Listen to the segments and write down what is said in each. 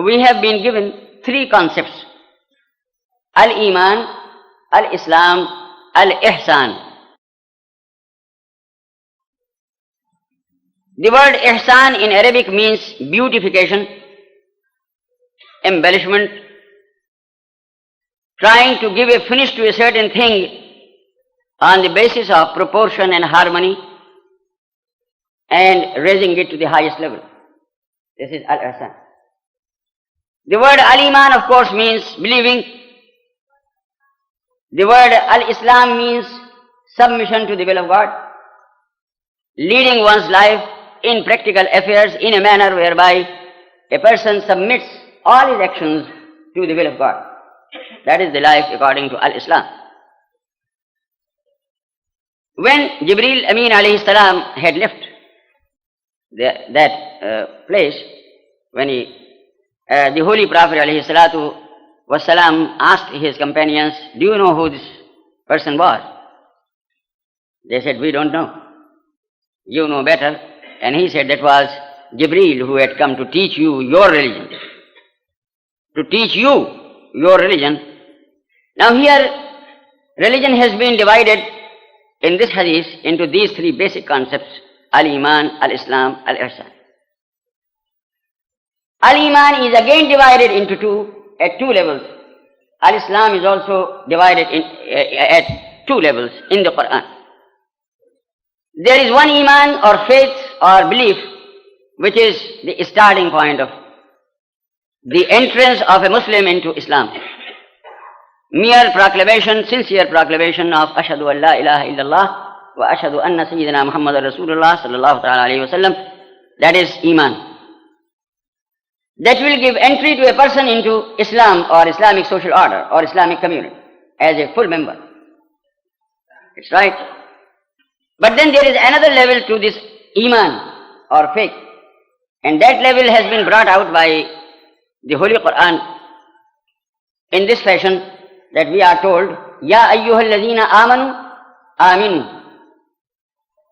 we have been given three concepts: Al-Iman, Al-Islam, Al-Ihsan. The word Ihsan in Arabic means beautification, embellishment, trying to give a finish to a certain thing on the basis of proportion and harmony and raising it to the highest level. This is Al-Ihsan. The word Al-Iman, of course, means believing. The word Al-Islam means submission to the will of God, leading one's life in practical affairs in a manner whereby a person submits all his actions to the will of God. That is the life according to Al-Islam. When Jibreel Amin alayhi salam had left that place, when the Holy Prophet alayhi salatu wasalam asked his companions, "Do you know who this person was?" They said, "We don't know. You know better." And he said, "That was Jibreel, who had come to teach you your religion." To teach you your religion. Now here, religion has been divided in this hadith into these three basic concepts: Al-Iman, Al-Islam, Al-Ihsan. Al-Iman is again divided into at two levels. Al-Islam is also divided at two levels in the Quran. There is one Iman or faith or belief which is the starting point of the entrance of a Muslim into Islam. Mere proclamation, sincere proclamation of Ashhadu an la ilaha illallah wa ashhadu anna Sayyidina Muhammad Rasulullah sallallahu ta'ala alayhi wa sallam, that is Iman. That will give entry to a person into Islam or Islamic social order or Islamic community as a full member. It's right. But then there is another level to this Iman or faith, and that level has been brought out by the Holy Quran in this fashion that we are told, Ya ayyuhal ladhina amanu, aminu.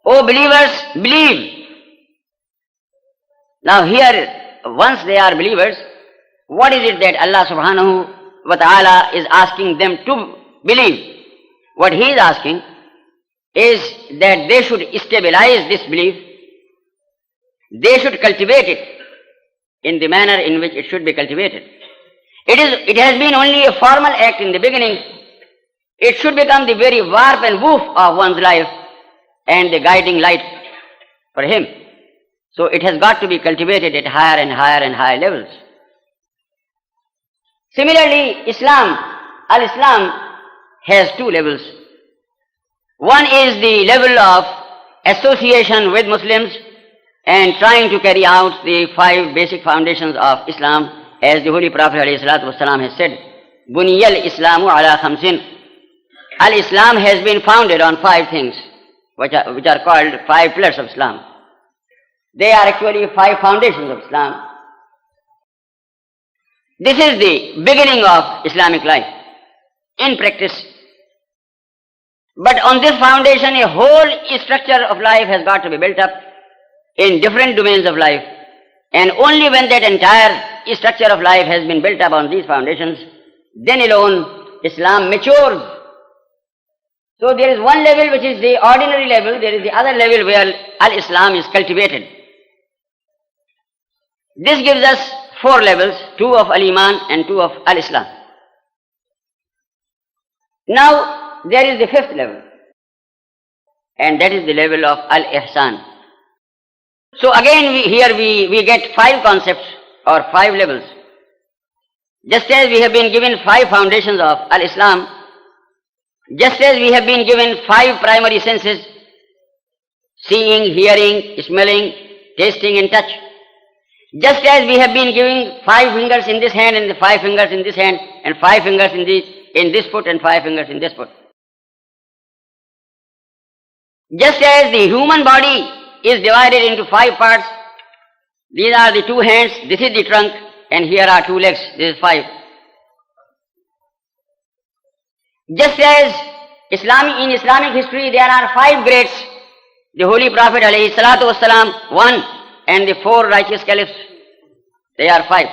O believers, believe. Now here, once they are believers, what is it that Allah subhanahu wa ta'ala is asking them to believe? What He is asking is that they should stabilize this belief, they should cultivate it in the manner in which it should be cultivated. It has been only a formal act in the beginning. It should become the very warp and woof of one's life and the guiding light for him. So it has got to be cultivated at higher and higher and higher levels. Similarly, Islam, Al-Islam, has two levels. One is the level of association with Muslims and trying to carry out the five basic foundations of Islam, as the Holy Prophet ﷺ has said, Buniyal Islamu ala khamsin. Al-Islam has been founded on five things, which are called five pillars of Islam. They are actually five foundations of Islam. This is the beginning of Islamic life in practice. But on this foundation, a whole structure of life has got to be built up in different domains of life. And only when that entire structure of life has been built up on these foundations, then alone Islam matures. So there is one level which is the ordinary level, there is the other level where Al-Islam is cultivated. This gives us four levels, two of Al-Iman and two of Al-Islam. Now there is the fifth level, and that is the level of Al-Ihsan. So again here we get five concepts or five levels. Just as we have been given five foundations of Al-Islam, just as we have been given five primary senses, seeing, hearing, smelling, tasting and touch, just as we have been giving 5 fingers in this hand and 5 fingers in this hand and 5 fingers in this foot and 5 fingers in this foot. Just as the human body is divided into 5 parts, these are the 2 hands, this is the trunk, and here are 2 legs, this is 5. Just as in Islamic history there are 5 greats, the Holy Prophet ﷺ, 1, and the 4 righteous caliphs, they are 5.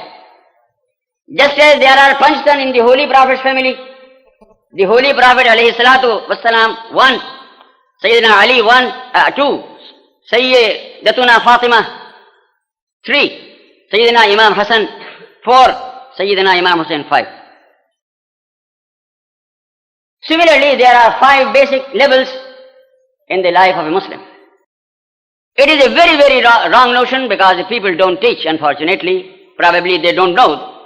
Just as there are Panchtan in the Holy Prophet's family, the Holy Prophet alayhi salatu wassalam, 1, Sayyidina Ali 2, Sayyidatuna Fatima 3, Sayyidina Imam Hassan 4, Sayyidina Imam Hussain 5. Similarly, there are 5 basic levels in the life of a Muslim. It is a very, very wrong notion because the people don't teach, unfortunately. Probably they don't know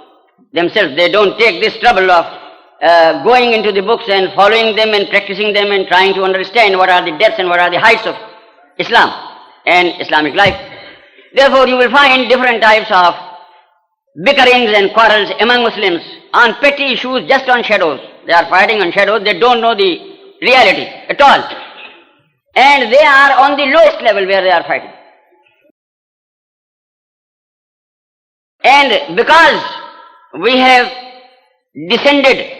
themselves. They don't take this trouble of going into the books and following them and practicing them and trying to understand what are the depths and what are the heights of Islam and Islamic life. Therefore, you will find different types of bickerings and quarrels among Muslims on petty issues, just on shadows. They are fighting on shadows. They don't know the reality at all. And they are on the lowest level where they are fighting. And because we have descended